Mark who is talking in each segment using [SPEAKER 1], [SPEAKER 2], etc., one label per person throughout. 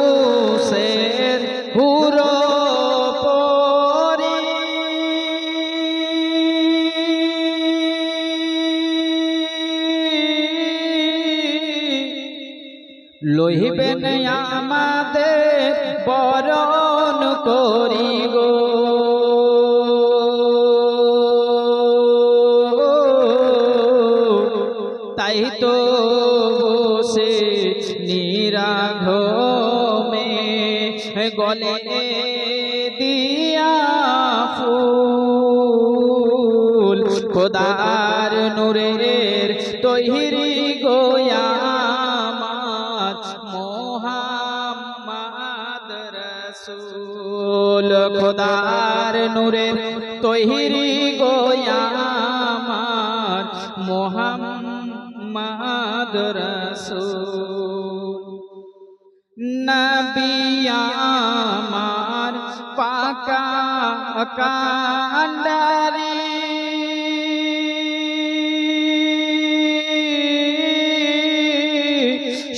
[SPEAKER 1] ফেরদাউসের হুরো পরি লইবেন আমাদের বরণ করি গো তাই তো বসে নিরাঘমে গলে দিয়া ফুল খোদার নূরের তৈরি গোয়ামার মোহাম্মদ রাসূল খোদার নূরের তৈরি গোয়ামার মোহাম্মদ রাসূল নবী আমার পাকা কান্ডারি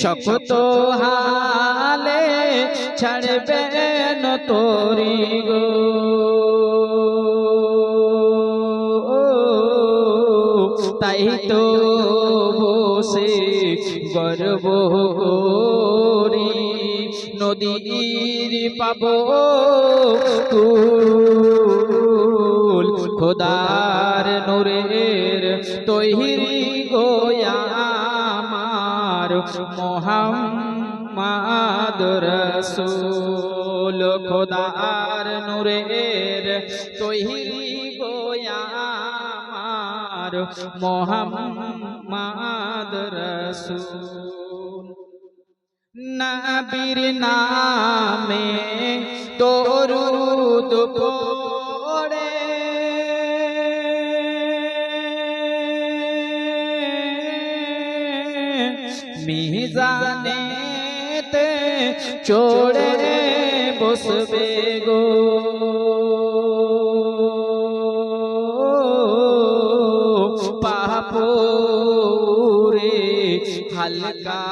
[SPEAKER 1] শক্ত হালে ছাড়বেন তোরি গো তাই তো বসে গর্ব করি নদীর পাব তুল খোদার নূরের তৈরি গোয়ামার মোহাম্মদ রাসূল খোদার নূরের তৈরি গোয়ামার মোহাম্মদ রাসূল নবীর নামে দরুদ পড়ে মিজানেতে চড়ে বসবে গো পাপরে হালকা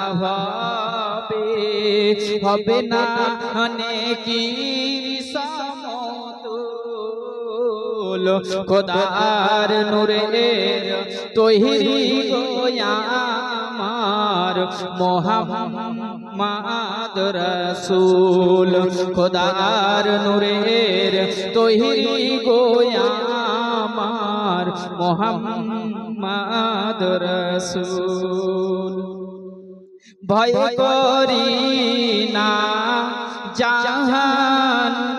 [SPEAKER 1] হবে না নেকির সমতুল খোদার নূরের তৈরি গোয়ামার মোহাম্মদ রাসূল খোদার নূরের তৈরি গোয়ামার মোহাম্মদ রাসূল ভয় করি না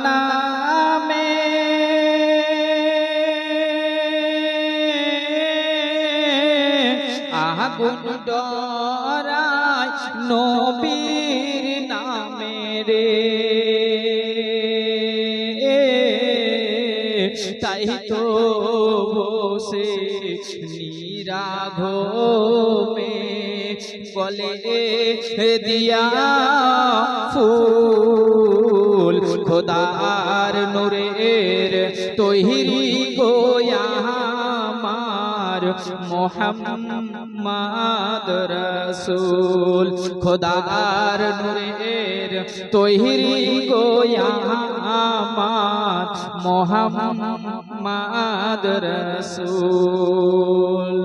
[SPEAKER 1] জাহান্নামে আগুন ডরায় নবীর নামে রে তাই তো বসে নিরাঘমে গলে দিয়া ফুল খোদার নূরের তৈরি গোয়ামার মোহাম্মদ রাসূল খোদার নূরের তৈরি গোয়ামার মোহাম্মদ রাসূল।